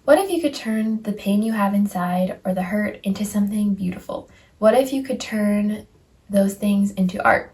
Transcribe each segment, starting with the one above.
What if you could turn the pain you have inside or the hurt into something beautiful? What if you could turn those things into art?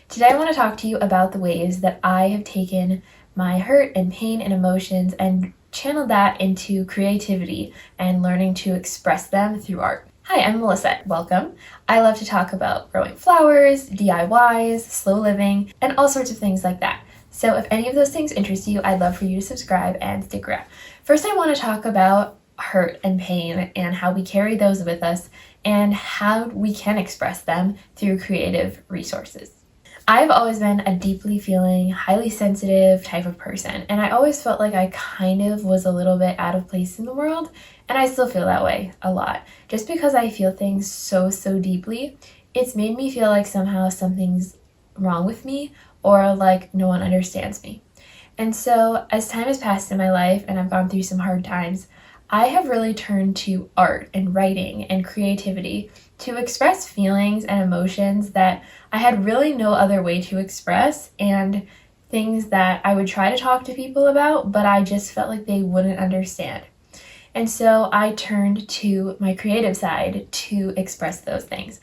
Today I want to talk to you about the ways that I have taken my hurt and pain and emotions and channeled that into creativity and learning to express them through art. Hi, I'm Melissa. Welcome. I love to talk about growing flowers, DIYs, slow living, and all sorts of things like that. So if any of those things interest you, I'd love for you to subscribe and stick around. First, I want to talk about hurt and pain and how we carry those with us and how we can express them through creative resources. I've always been a deeply feeling, highly sensitive type of person, and I always felt like I kind of was a little bit out of place in the world, and I still feel that way a lot. Just because I feel things so deeply, it's made me feel like somehow something's wrong with me or like no one understands me. And so as time has passed in my life and I've gone through some hard times, I have really turned to art and writing and creativity to express feelings and emotions that I had really no other way to express, and things that I would try to talk to people about, but I just felt like they wouldn't understand. And so I turned to my creative side to express those things.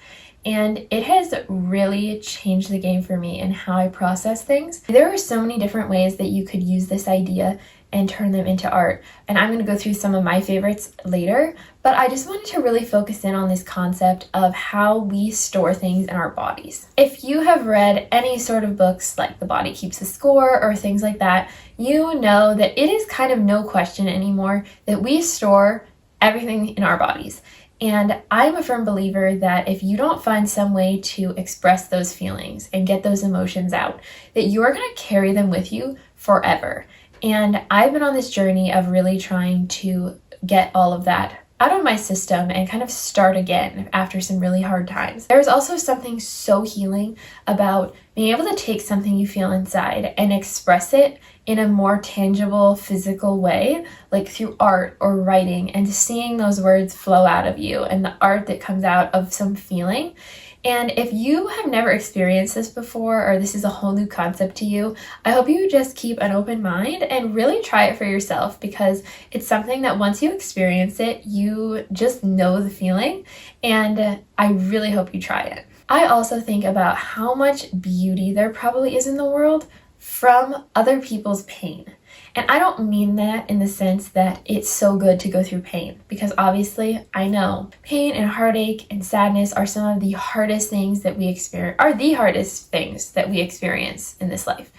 And it has really changed the game for me in how I process things. There are so many different ways that you could use this idea and turn them into art. And I'm going to go through some of my favorites later, but I just wanted to really focus in on this concept of how we store things in our bodies. If you have read any sort of books like The Body Keeps the Score or things like that, you know that it is kind of no question anymore that we store everything in our bodies. And I'm a firm believer that if you don't find some way to express those feelings and get those emotions out, that you are going to carry them with you forever. And I've been on this journey of really trying to get all of that out of my system and kind of start again after some really hard times. There's also something so healing about being able to take something you feel inside and express it in a more tangible, physical way, like through art or writing, and seeing those words flow out of you and the art that comes out of some feeling. And if you have never experienced this before, or this is a whole new concept to you, I hope you just keep an open mind and really try it for yourself, because it's something that once you experience it, you just know the feeling, and I really hope you try it. I also think about how much beauty there probably is in the world from other people's pain. And I don't mean that in the sense that it's so good to go through pain, because obviously I know pain and heartache and sadness are some of the hardest things that we experience, in this life.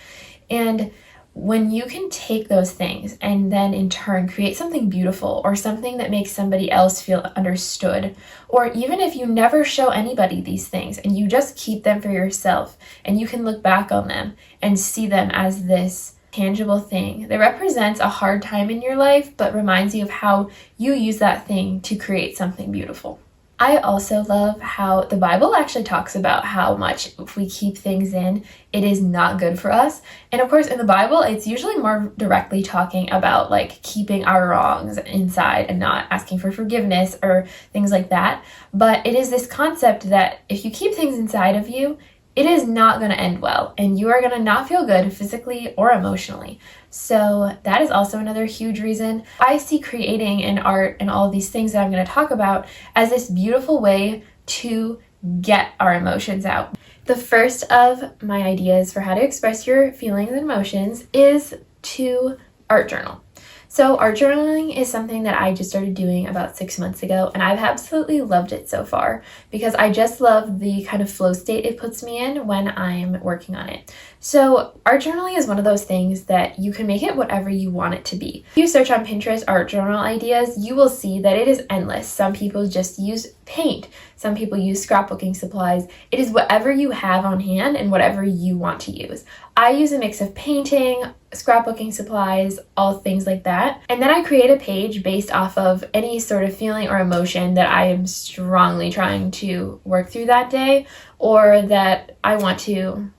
And when you can take those things and then in turn create something beautiful or something that makes somebody else feel understood, or even if you never show anybody these things and you just keep them for yourself and you can look back on them and see them as this tangible thing that represents a hard time in your life but reminds you of how you use that thing to create something beautiful. I also love how the Bible actually talks about how much if we keep things in, it is not good for us. And of course, in the Bible, it's usually more directly talking about like keeping our wrongs inside and not asking for forgiveness or things like that. But it is this concept that if you keep things inside of you, it is not going to end well, and you are going to not feel good physically or emotionally. So that is also another huge reason I see creating and art and all of these things that I'm going to talk about as this beautiful way to get our emotions out. The first of my ideas for how to express your feelings and emotions is to art journal. So art journaling is something that I just started doing about 6 months ago, and I've absolutely loved it so far because I just love the kind of flow state it puts me in when I'm working on it. So art journaling is one of those things that you can make it whatever you want it to be. If you search on Pinterest art journal ideas, you will see that it is endless. Some people just use paint. Some people use scrapbooking supplies. It is whatever you have on hand and whatever you want to use. I use a mix of painting, scrapbooking supplies, all things like that. And then I create a page based off of any sort of feeling or emotion that I am strongly trying to work through that day, or that I want to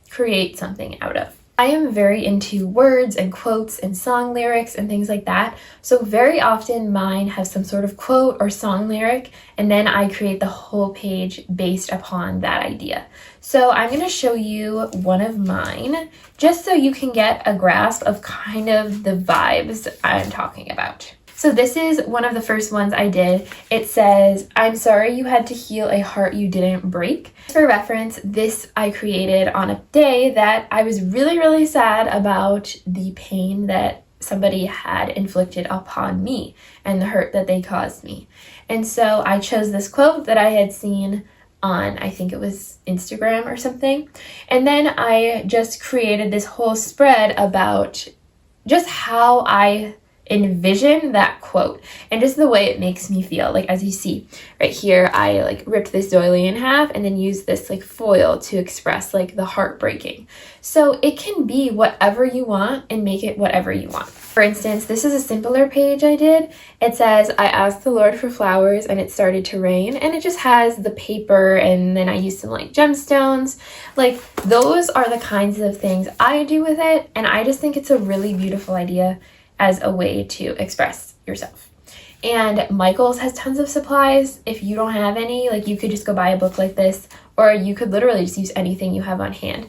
create something out of. I am very into words and quotes and song lyrics and things like that. So very often mine have some sort of quote or song lyric, and then I create the whole page based upon that idea. So I'm going to show you one of mine just so you can get a grasp of kind of the vibes I'm talking about. So this is one of the first ones I did. It says, "I'm sorry you had to heal a heart you didn't break." For reference, this I created on a day that I was really, really sad about the pain that somebody had inflicted upon me and the hurt that they caused me. And so I chose this quote that I had seen on, I think it was Instagram or something. And then I just created this whole spread about just how I envision that quote and just the way it makes me feel. Like, as you see right here, I like ripped this doily in half and then used this like foil to express like the heartbreaking. So it can be whatever you want and make it whatever you want. For instance, this is a simpler page I did. It says, "I asked the Lord for flowers and it started to rain," and it just has the paper, and then I used some like gemstones. Like, those are the kinds of things I do with it, and I just think it's a really beautiful idea as a way to express yourself. And Michael's has tons of supplies. If you don't have any, like, you could just go buy a book like this, or you could literally just use anything you have on hand.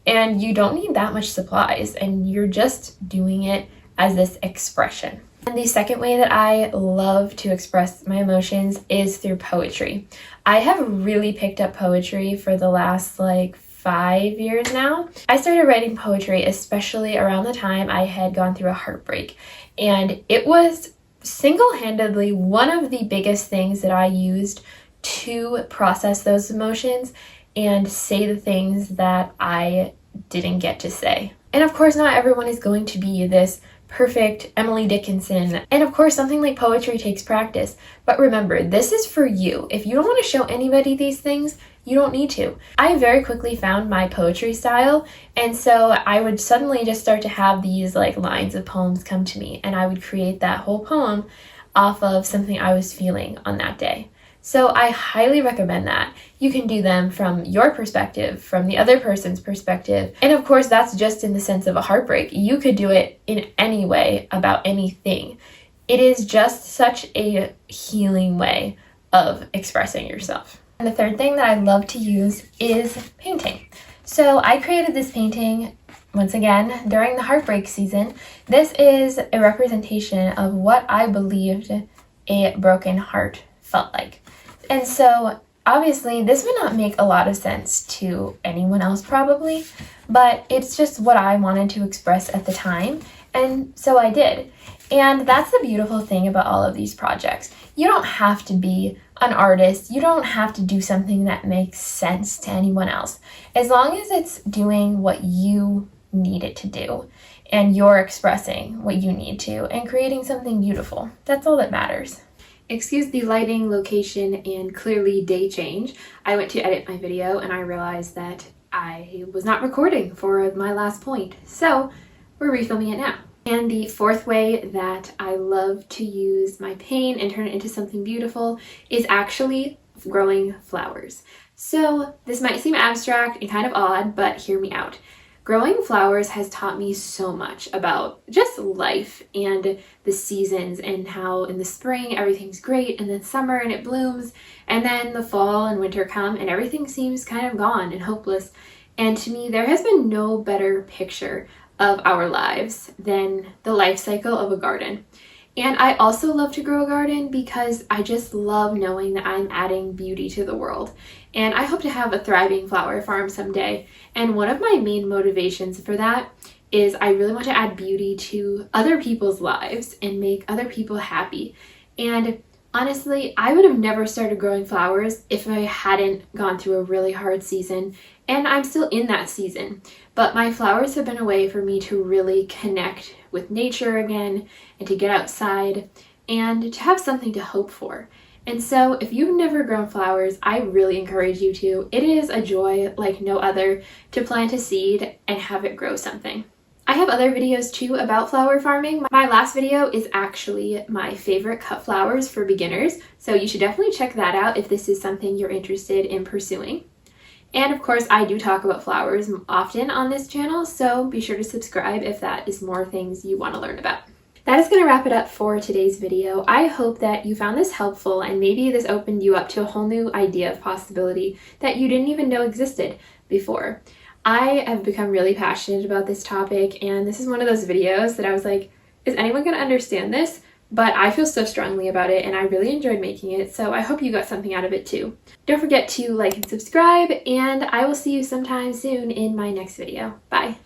And you don't need that much supplies, and you're just doing it as this expression. And the second way that I love to express my emotions is through poetry. I have really picked up poetry for the last like 5 years now. I started writing poetry especially around the time I had gone through a heartbreak, and it was single-handedly one of the biggest things that I used to process those emotions and say the things that I didn't get to say. And of course, not everyone is going to be this perfect Emily Dickinson. And of course, something like poetry takes practice. But remember, this is for you. If you don't want to show anybody these things, you don't need to. I very quickly found my poetry style, and so I would suddenly just start to have these like lines of poems come to me, and I would create that whole poem off of something I was feeling on that day. So I highly recommend that. You can do them from your perspective, from the other person's perspective. And of course, that's just in the sense of a heartbreak. You could do it in any way about anything. It is just such a healing way of expressing yourself. And the third thing that I love to use is painting. So I created this painting once again during the heartbreak season. This is a representation of what I believed a broken heart felt like. And so obviously this would not make a lot of sense to anyone else probably, but it's just what I wanted to express at the time, and so I did. And that's the beautiful thing about all of these projects. You don't have to be an artist. You don't have to do something that makes sense to anyone else. As long as it's doing what you need it to do and you're expressing what you need to and creating something beautiful, that's all that matters. Excuse the lighting, location, and clearly day change. I went to edit my video and I realized that I was not recording for my last point. So we're refilming it now. And the fourth way that I love to use my pain and turn it into something beautiful is actually growing flowers. So this might seem abstract and kind of odd, but hear me out. Growing flowers has taught me so much about just life and the seasons, and how in the spring everything's great, and then summer and it blooms, and then the fall and winter come and everything seems kind of gone and hopeless. And to me, there has been no better picture of our lives than the life cycle of a garden. And I also love to grow a garden because I just love knowing that I'm adding beauty to the world. And I hope to have a thriving flower farm someday. And one of my main motivations for that is I really want to add beauty to other people's lives and make other people happy. And honestly, I would have never started growing flowers if I hadn't gone through a really hard season. And I'm still in that season. But my flowers have been a way for me to really connect with nature again, and to get outside, and to have something to hope for. And so if you've never grown flowers, I really encourage you to. It is a joy like no other to plant a seed and have it grow something. I have other videos too about flower farming. My last video is actually my favorite cut flowers for beginners, so you should definitely check that out if this is something you're interested in pursuing. And of course, I do talk about flowers often on this channel, so be sure to subscribe if that is more things you want to learn about. That is going to wrap it up for today's video. I hope that you found this helpful, and maybe this opened you up to a whole new idea of possibility that you didn't even know existed before. I have become really passionate about this topic, and this is one of those videos that I was like, is anyone going to understand this? but I feel so strongly about it and I really enjoyed making it, so I hope you got something out of it too. Don't forget to like and subscribe, and I will see you sometime soon in my next video. Bye!